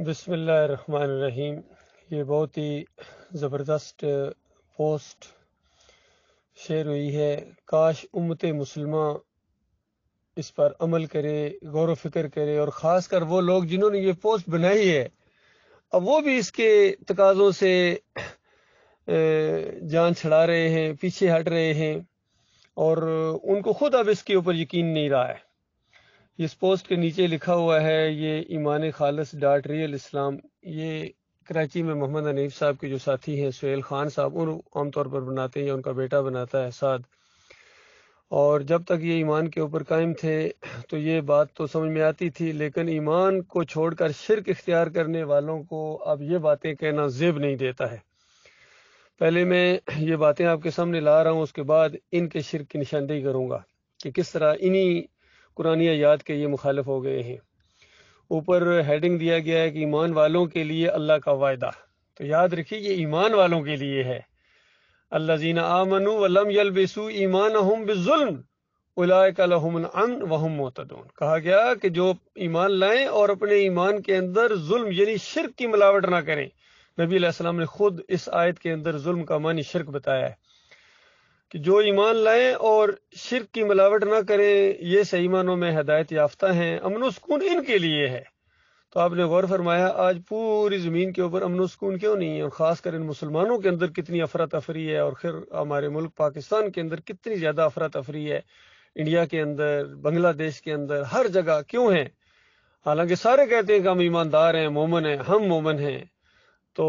بسم اللہ الرحمن الرحیم۔ یہ بہت ہی زبردست پوسٹ شیئر ہوئی ہے۔ کاش امت مسلمہ اس پر عمل کرے، غور و فکر کرے، اور خاص کر وہ لوگ جنہوں نے یہ پوسٹ بنائی ہے اب وہ بھی اس کے تقاضوں سے جان چھڑا رہے ہیں، پیچھے ہٹ رہے ہیں، اور ان کو خود اب اس کے اوپر یقین نہیں رہا ہے۔ اس پوسٹ کے نیچے لکھا ہوا ہے، یہ ایمان خالص ڈاٹ ریئل اسلام، یہ کراچی میں محمد حنیف صاحب کے جو ساتھی ہیں سہیل خان صاحب، ان عام طور پر بناتے ہیں یا ان کا بیٹا بناتا ہے سعد، اور جب تک یہ ایمان کے اوپر قائم تھے تو یہ بات تو سمجھ میں آتی تھی، لیکن ایمان کو چھوڑ کر شرک اختیار کرنے والوں کو اب یہ باتیں کہنا زیب نہیں دیتا ہے۔ پہلے میں یہ باتیں آپ کے سامنے لا رہا ہوں، اس کے بعد ان کے شرک کی نشاندہی کروں گا کہ کس طرح انہی قرآنی آیات کے یہ مخالف ہو گئے ہیں۔ اوپر ہیڈنگ دیا گیا ہے کہ ایمان والوں کے لیے اللہ کا وعدہ، تو یاد رکھیے یہ ایمان والوں کے لیے ہے۔ الذین آمنوا ولم یلبسوا ایمانہم بالظلم اولئک لہم الامن وہم مہتدون، کہا گیا کہ جو ایمان لائیں اور اپنے ایمان کے اندر ظلم یعنی شرک کی ملاوٹ نہ کریں۔ نبی علیہ السلام نے خود اس آیت کے اندر ظلم کا معنی شرک بتایا ہے کہ جو ایمان لائیں اور شرک کی ملاوٹ نہ کریں یہ صحیح معنوں میں ہدایت یافتہ ہیں، امن و سکون ان کے لیے ہے۔ تو آپ نے غور فرمایا آج پوری زمین کے اوپر امن و سکون کیوں نہیں ہے، اور خاص کر ان مسلمانوں کے اندر کتنی افراتفری ہے، اور پھر ہمارے ملک پاکستان کے اندر کتنی زیادہ افراتفری ہے، انڈیا کے اندر، بنگلہ دیش کے اندر، ہر جگہ کیوں ہے؟ حالانکہ سارے کہتے ہیں کہ ہم ایماندار ہیں، مومن ہیں، ہم مومن ہیں، تو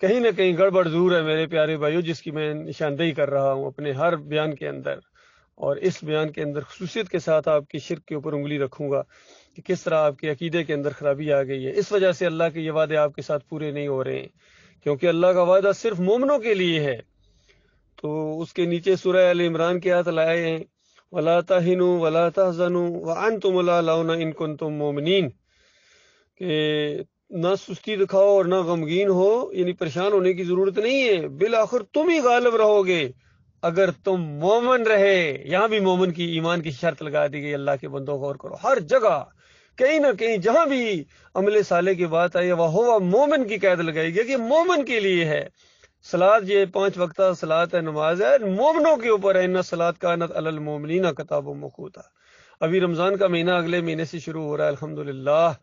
کہیں نہ کہیں گڑبڑ ضرور ہے میرے پیارے بھائیو، جس کی میں نشاندہی کر رہا ہوں اپنے ہر بیان کے اندر، اور اس بیان کے اندر خصوصیت کے ساتھ آپ کی شرک کے اوپر انگلی رکھوں گا کہ کس طرح آپ کے عقیدے کے اندر خرابی آ گئی ہے۔ اس وجہ سے اللہ کے یہ وعدے آپ کے ساتھ پورے نہیں ہو رہے ہیں، کیونکہ اللہ کا وعدہ صرف مومنوں کے لیے ہے۔ تو اس کے نیچے سورہ ال عمران کی آیت لائے ہیں، وَلَا تَهِنُوا وَلَا تَحْزَنُوا وَأَنْتُمُ الْأَعْلَوْنَ إِن كُنتُم مُؤْمِنِينَ، کہ نہ سستی دکھاؤ اور نہ غمگین ہو، یعنی پریشان ہونے کی ضرورت نہیں ہے، بالآخر تم ہی غالب رہو گے اگر تم مومن رہے۔ یہاں بھی مومن کی ایمان کی شرط لگا دی گئی۔ اللہ کے بندوں غور کرو، ہر جگہ کہیں نہ کہیں جہاں بھی عمل صالح کی بات آئی وہ مومن کی قید لگائی گئی کہ مومن کے لیے ہے۔ صلاۃ، یہ 5 وقتہ صلاۃ ہے، نماز ہے، مومنوں کے اوپر ہے، ان الصلاۃ کانت علی المؤمنین کتابا موقوتا۔ ابھی رمضان کا مہینہ اگلے مہینے سے شروع ہو رہا ہے الحمدللہ،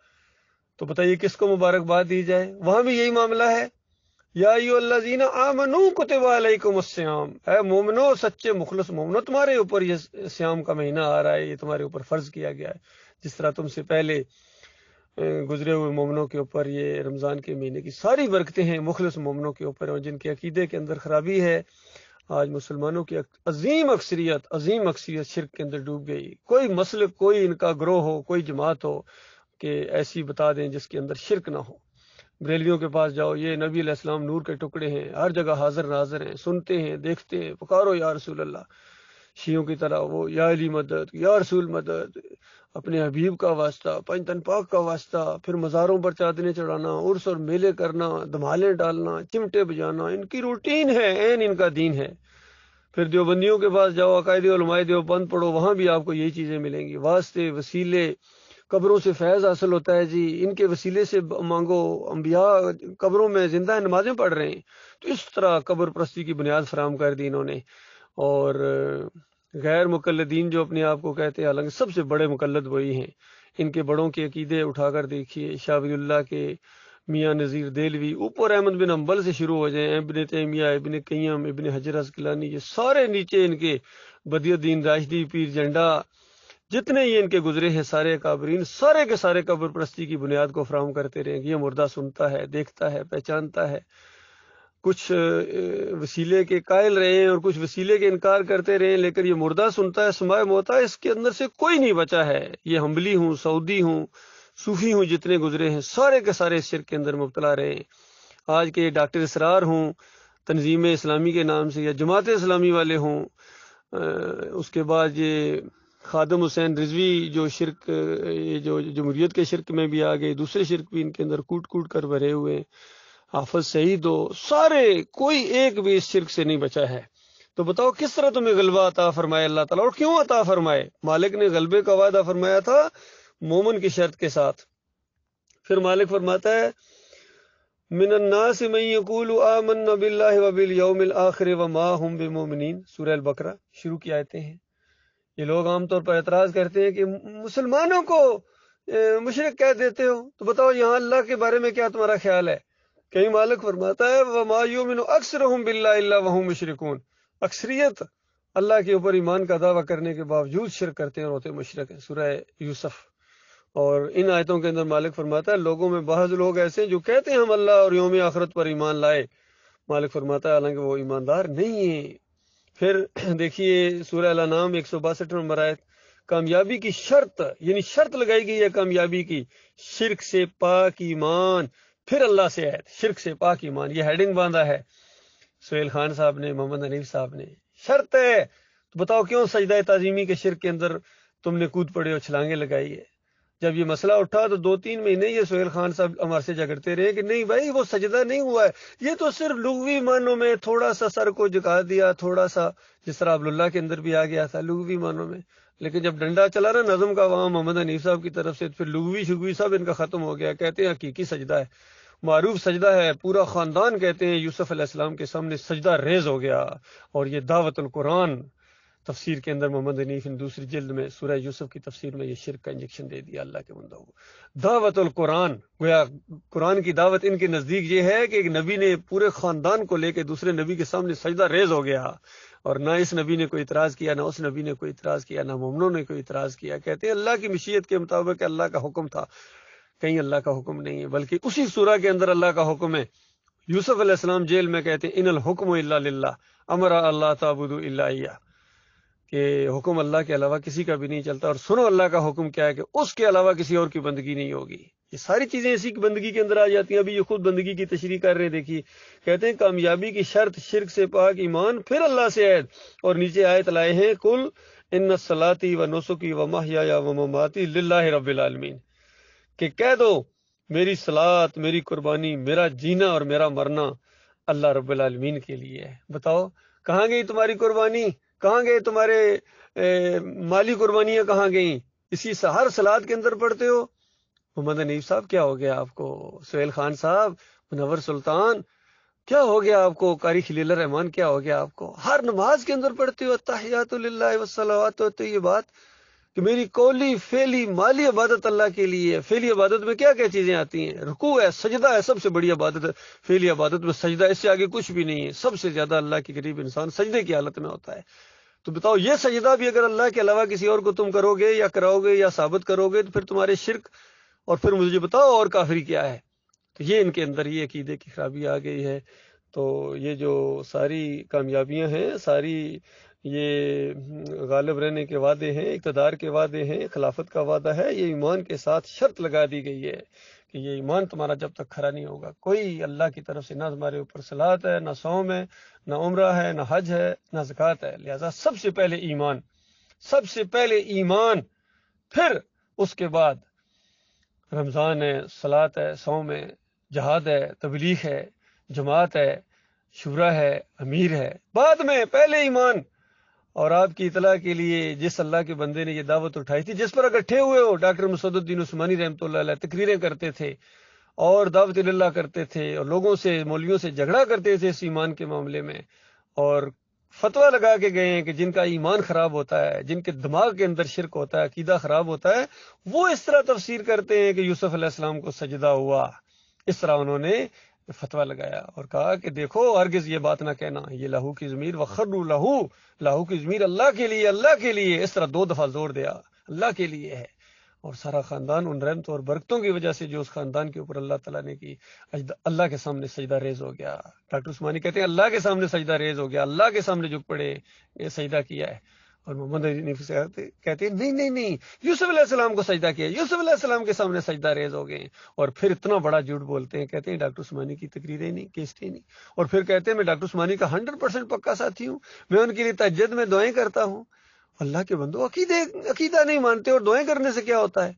تو بتائیے کس کو مبارکباد دی جائے؟ وہاں بھی یہی معاملہ ہے، یا ایھا الذین آمنوا کتب علیکم الصیام، اے مومنو، سچے مخلص مومنو، تمہارے اوپر یہ صیام کا مہینہ آ رہا ہے، یہ تمہارے اوپر فرض کیا گیا ہے، جس طرح تم سے پہلے گزرے ہوئے مومنوں کے اوپر یہ رمضان کے مہینے کی ساری برکتیں ہیں مخلص مومنوں کے اوپر، اور جن کے عقیدے کے اندر خرابی ہے۔ آج مسلمانوں کی عظیم اکثریت شرک کے اندر ڈوب گئی۔ کوئی مسلک، کوئی ان کا گروہ ہو، کوئی جماعت ہو کہ ایسی بتا دیں جس کے اندر شرک نہ ہو۔ بریلویوں کے پاس جاؤ، یہ نبی علیہ السلام نور کے ٹکڑے ہیں، ہر جگہ حاضر ناظر ہیں، سنتے ہیں، دیکھتے ہیں، پکارو یا رسول اللہ۔ شیعوں کی طرح وہ یا علی مدد، یا رسول مدد، اپنے حبیب کا واسطہ، پنجتن پاک کا واسطہ، پھر مزاروں پر چادریں چڑھانا، عرس اور میلے کرنا، دھمالیں ڈالنا، چمٹے بجانا، ان کی روٹین ہے، عین ان کا دین ہے۔ پھر دیوبندیوں کے پاس جاؤ، عقائد علماء دیوبند پڑھو، وہاں بھی آپ کو یہی چیزیں ملیں گی، واسطے، وسیلے، قبروں سے فیض حاصل ہوتا ہے جی، ان کے وسیلے سے مانگو، انبیاء قبروں میں زندہ نمازیں پڑھ رہے ہیں۔ تو اس طرح قبر پرستی کی بنیاد فراہم کر دی انہوں نے، اور غیر مقلدین جو اپنے آپ کو کہتے ہیں، حالانکہ سب سے بڑے مقلد وہی ہیں۔ ان کے بڑوں کے عقیدے اٹھا کر دیکھیے، شاہ ولی اللہ کے، میاں نذیر دہلوی، اوپر احمد بن حنبل سے شروع ہو جائیں، ابن تیمیہ، ابن قیم، ابن حجر عسقلانی، یہ سارے نیچے ان کے بدی الدین راشدی، پیر جنڈا، جتنے یہ ان کے گزرے ہیں سارے اکابرین، سارے کے سارے قبر پرستی کی بنیاد کو فراہم کرتے رہے کہ یہ مردہ سنتا ہے، دیکھتا ہے، پہچانتا ہے۔ کچھ وسیلے کے قائل رہے ہیں اور کچھ وسیلے کے انکار کرتے رہے، لیکن یہ مردہ سنتا ہے، سماع موتا، اس کے اندر سے کوئی نہیں بچا ہے۔ یہ حنبلی ہوں، سعودی ہوں، صوفی ہوں، جتنے گزرے ہیں سارے کے سارے اس شرک کے اندر مبتلا رہے ہیں۔ آج کے ڈاکٹر اسرار ہوں تنظیم اسلامی کے نام سے، یا جماعت اسلامی والے ہوں، اس کے بعد یہ خادم حسین رضوی جو شرک، یہ جو جمہوریت کے شرک میں بھی آ گئے، دوسرے شرک بھی ان کے اندر کوٹ کوٹ کر بھرے ہوئے ہیں، حافظ سعید ہو، سارے، کوئی ایک بھی اس شرک سے نہیں بچا ہے۔ تو بتاؤ کس طرح تمہیں غلبہ عطا فرمائے اللہ تعالیٰ، اور کیوں عطا فرمائے؟ مالک نے غلبے کا وعدہ فرمایا تھا مومن کی شرط کے ساتھ، پھر مالک فرماتا ہے من الناس من یقول آمنا باللہ وبالیوم الآخر وما هم بمؤمنین، سورہ البقرہ شروع کی آیتیں ہیں۔ یہ لوگ عام طور پر اعتراض کرتے ہیں کہ مسلمانوں کو مشرک کہہ دیتے ہو، تو بتاؤ یہاں اللہ کے بارے میں کیا تمہارا خیال ہے؟ کہیں مالک فرماتا ہے وما یؤمن اکثرهم باللہ الا وهم مشرکون، اکثریت اللہ کے اوپر ایمان کا دعویٰ کرنے کے باوجود شرک کرتے ہیں اور ہوتے مشرک ہیں، سورہ یوسف۔ اور ان آیتوں کے اندر مالک فرماتا ہے لوگوں میں بعض لوگ ایسے ہیں جو کہتے ہیں ہم اللہ اور یوم آخرت پر ایمان لائے، مالک فرماتا ہے حالانکہ وہ ایماندار نہیں ہیں۔ پھر دیکھیے سورہ الانعام 162 نمبر آیت، کامیابی کی شرط، یعنی شرط لگائی گئی ہے کامیابی کی، شرک سے پاک ایمان، پھر اللہ سے عہد، شرک سے پاک ایمان، یہ ہیڈنگ باندھا ہے سہیل خان صاحب نے، محمد حنیف صاحب نے۔ شرط ہے تو بتاؤ کیوں سجدہ تعظیمی کے شرک کے اندر تم نے کود پڑے اور چھلانگیں لگائی ہے؟ جب یہ مسئلہ اٹھا تو 2-3 مہینے یہ سہیل خان صاحب ہمارے سے جھگڑتے رہے کہ نہیں بھائی وہ سجدہ نہیں ہوا ہے، یہ تو صرف لغوی معنوں میں تھوڑا سا سر کو جھکا دیا، تھوڑا سا، جس طرح عبداللہ کے اندر بھی آ گیا تھا لغوی معنوں میں، لیکن جب ڈنڈا چلا نا نظم کا وہاں محمد حنیف صاحب کی طرف سے، پھر لغوی شگوی سب ان کا ختم ہو گیا، کہتے ہیں حقیقی سجدہ ہے، معروف سجدہ ہے، پورا خاندان کہتے ہیں یوسف علیہ السلام کے سامنے سجدہ ریز ہو گیا۔ اور یہ دعوت القرآن تفسیر کے اندر محمد حنیف نے دوسری جلد میں سورہ یوسف کی تفسیر میں یہ شرک کا انجیکشن دے دیا اللہ کے بندوں کو۔ دعوت القرآن، گویا قرآن کی دعوت ان کے نزدیک یہ ہے کہ ایک نبی نے پورے خاندان کو لے کے دوسرے نبی کے سامنے سجدہ ریز ہو گیا، اور نہ اس نبی نے کوئی اعتراض کیا، نہ اس نبی نے کوئی اعتراض کیا، نہ مومنوں نے کوئی اعتراض کیا۔ کہتے ہیں اللہ کی مشیت کے مطابق اللہ کا حکم تھا، کہیں اللہ کا حکم نہیں ہے، بلکہ اسی سورہ کے اندر اللہ کا حکم ہے۔ یوسف علیہ السلام جیل میں کہتے ہیں ان الحکم الا للہ امر اللہ تعبدوا الا ایہ، کہ حکم اللہ کے علاوہ کسی کا بھی نہیں چلتا، اور سنو اللہ کا حکم کیا ہے کہ اس کے علاوہ کسی اور کی بندگی نہیں ہوگی۔ یہ ساری چیزیں اسی کی بندگی کے اندر آ جاتی ہیں۔ ابھی یہ خود بندگی کی تشریح کر رہے ہیں، دیکھیے کہتے ہیں کامیابی کی شرط شرک سے پاک ایمان، پھر اللہ سے عہد، اور نیچے آیت لائے ہیں کل ان صلاتی و نسکی و محیایا و مماتی للہ رب العالمین، کہ کہہ دو میری صلات، میری قربانی، میرا جینا اور میرا مرنا اللہ رب العالمین کے لیے ہے۔ بتاؤ کہاں گئی تمہاری قربانی، کہاں گئے تمہارے مالی قربانیاں کہاں گئیں؟ اسی ہر صلات کے اندر پڑھتے ہو۔ محمد حنیف صاحب کیا ہو گیا آپ کو؟ سہیل خان صاحب، منور سلطان کیا ہو گیا آپ کو؟ قاری خلیل الرحمان کیا ہو گیا آپ کو؟ ہر نماز کے اندر پڑھتے ہو التحیات للہ والصلوات، تو یہ بات کہ میری قولی فعلی مالی عبادت اللہ کے لیے ہے۔ فعلی عبادت میں کیا کیا چیزیں آتی ہیں؟ رکوع ہے، سجدہ ہے، سب سے بڑی عبادت ہے فعلی عبادت میں سجدہ، اس سے آگے کچھ بھی نہیں ہے۔ سب سے زیادہ اللہ کے قریب انسان سجدے کی حالت میں ہوتا ہے۔ تو بتاؤ یہ سجدہ بھی اگر اللہ کے علاوہ کسی اور کو تم کرو گے یا کراؤ گے یا ثابت کرو گے تو پھر تمہارے شرک، اور پھر مجھے بتاؤ اور کافری کیا ہے؟ تو یہ ان کے اندر یہ عقیدے کی خرابی آ گئی ہے۔ تو یہ جو ساری کامیابیاں ہیں، ساری یہ غالب رہنے کے وعدے ہیں، اقتدار کے وعدے ہیں، خلافت کا وعدہ ہے، یہ ایمان کے ساتھ شرط لگا دی گئی ہے کہ یہ ایمان تمہارا جب تک کھڑا نہیں ہوگا، کوئی اللہ کی طرف سے نہ تمہارے اوپر صلات ہے، نہ صوم ہے، نہ عمرہ ہے، نہ حج ہے، نہ زکوٰۃ ہے۔ لہذا سب سے پہلے ایمان، سب سے پہلے ایمان، پھر اس کے بعد رمضان ہے، صلات ہے، صوم ہے، جہاد ہے، تبلیغ ہے، جماعت ہے، شورا ہے، امیر ہے، بعد میں پہلے ایمان۔ اور آپ کی اطلاع کے لیے جس اللہ کے بندے نے یہ دعوت اٹھائی تھی، جس پر اکٹھے ہوئے ہو، ڈاکٹر مسعود الدین عثمانی رحمۃ اللہ علیہ تقریریں کرتے تھے اور دعوت اللہ کرتے تھے اور لوگوں سے، مولویوں سے جھگڑا کرتے تھے اس ایمان کے معاملے میں، اور فتویٰ لگا کے گئے ہیں کہ جن کا ایمان خراب ہوتا ہے، جن کے دماغ کے اندر شرک ہوتا ہے، عقیدہ خراب ہوتا ہے، وہ اس طرح تفسیر کرتے ہیں کہ یوسف علیہ السلام کو سجدہ ہوا۔ اس طرح انہوں نے فتویٰ لگایا اور کہا کہ دیکھو ہرگز یہ بات نہ کہنا، یہ لہو کی ضمیر وخروا لہو، لہو کی ضمیر اللہ کے لیے، اللہ کے لیے، اس طرح 2 دفعہ زور دیا، اللہ کے لیے ہے۔ اور سارا خاندان ان رحمتوں اور برکتوں کی وجہ سے جو اس خاندان کے اوپر اللہ تعالیٰ نے کی، اللہ کے سامنے سجدہ ریز ہو گیا۔ ڈاکٹر عثمانی کہتے ہیں اللہ کے سامنے سجدہ ریز ہو گیا، اللہ کے سامنے جھک پڑے، یہ سجدہ کیا ہے۔ اور محمد حنیف کہتے ہیں نہیں نہیں نہیں، یوسف علیہ السلام کو سجدہ کیا، یوسف علیہ السلام کے سامنے سجدہ ریز ہو گئے، اور پھر اتنا بڑا جھوٹ بولتے ہیں، کہتے ہیں ڈاکٹر عثمانی کی تقریریں نہیں، کیسٹیں نہیں، اور پھر کہتے ہیں میں ڈاکٹر عثمانی کا 100% پکا ساتھی ہوں، میں ان کے لیے تہجد میں دعائیں کرتا ہوں۔ اللہ کے بندو، عقیدہ نہیں مانتے اور دعائیں کرنے سے کیا ہوتا ہے؟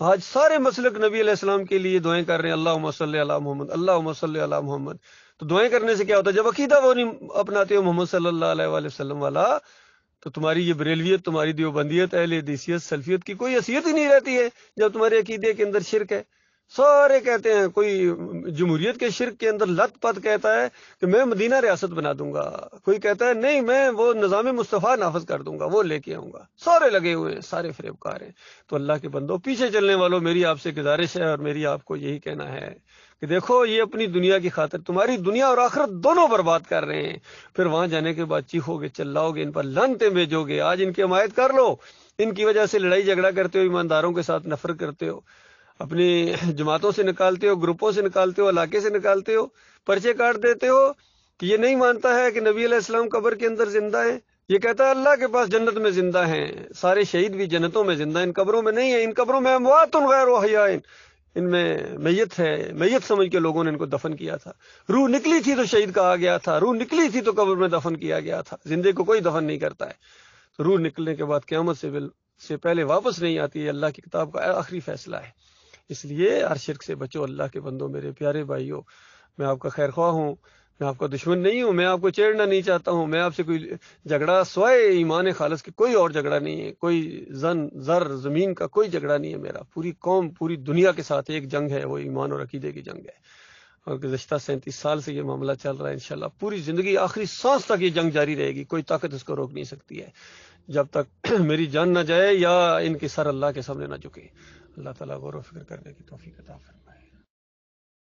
آج سارے مسلک نبی علیہ السلام کے لیے دعائیں کر رہے ہیں، اللہم صلی علی محمد، اللہم صلی علی محمد، تو دعائیں کرنے سے کیا ہوتا ہے؟ جب عقیدہ وہ نہیں اپناتے ہو محمد صلی اللہ علیہ وآلہ وسلم والا، تو تمہاری یہ بریلویت، تمہاری دیوبندیت، اہل حدیثیت، سلفیت کی کوئی حیثیت ہی نہیں رہتی ہے جب تمہارے عقیدے کے اندر شرک ہے۔ سارے کہتے ہیں، کوئی جمہوریت کے شرک کے اندر لت پت کہتا ہے کہ میں مدینہ ریاست بنا دوں گا، کوئی کہتا ہے نہیں میں وہ نظام مصطفیٰ نافذ کر دوں گا، وہ لے کے آؤں گا، سارے لگے ہوئے ہیں، سارے فریب کار ہیں۔ تو اللہ کے بندو، پیچھے چلنے والوں، میری آپ سے گزارش ہے اور میری آپ کو یہی کہنا ہے کہ دیکھو یہ اپنی دنیا کی خاطر تمہاری دنیا اور آخرت دونوں برباد کر رہے ہیں، پھر وہاں جانے کے بعد چیخو گے، چلاؤ گے، ان پر لعنتیں بھیجو گے۔ آج ان کی حمایت کر لو، ان کی وجہ سے لڑائی جھگڑا کرتے ہو، ایمانداروں کے ساتھ نفرت کرتے ہو، اپنی جماعتوں سے نکالتے ہو، گروپوں سے نکالتے ہو، علاقے سے نکالتے ہو، پرچے کاٹ دیتے ہو کہ یہ نہیں مانتا ہے کہ نبی علیہ السلام قبر کے اندر زندہ ہیں، یہ کہتا ہے اللہ کے پاس جنت میں زندہ ہیں، سارے شہید بھی جنتوں میں زندہ ہیں، ان قبروں میں نہیں ہیں، ان قبروں میں اموات غیر احیاء، ان میں میت ہے، میت سمجھ کے لوگوں نے ان کو دفن کیا تھا، روح نکلی تھی تو شہید کہا گیا تھا، روح نکلی تھی تو قبر میں دفن کیا گیا تھا، زندے کو کوئی دفن نہیں کرتا ہے، تو روح نکلنے کے بعد قیامت سے پہلے واپس نہیں آتی، یہ اللہ کی کتاب کا آخری فیصلہ ہے۔ اس لیے ہر شرک سے بچو اللہ کے بندوں، میرے پیارے بھائیوں، میں آپ کا خیر خواہ ہوں، میں آپ کا دشمن نہیں ہوں، میں آپ کو چھیڑنا نہیں چاہتا ہوں، میں آپ سے کوئی جھگڑا سوائے ایمان خالص کے کوئی اور جھگڑا نہیں ہے، کوئی زر زمین کا کوئی جھگڑا نہیں ہے میرا، پوری قوم پوری دنیا کے ساتھ ایک جنگ ہے، وہ ایمان اور عقیدے کی جنگ ہے، اور گزشتہ 37 سال سے یہ معاملہ چل رہا ہے، انشاءاللہ پوری زندگی آخری سانس تک یہ جنگ جاری رہے گی، کوئی طاقت اس کو روک نہیں سکتی ہے، جب تک میری جان نہ جائے یا ان کے سر اللہ کے سامنے نہ جھکے۔ اللہ تعالیٰ غور و فکر کرنے کی توفیق عطا فرمائے۔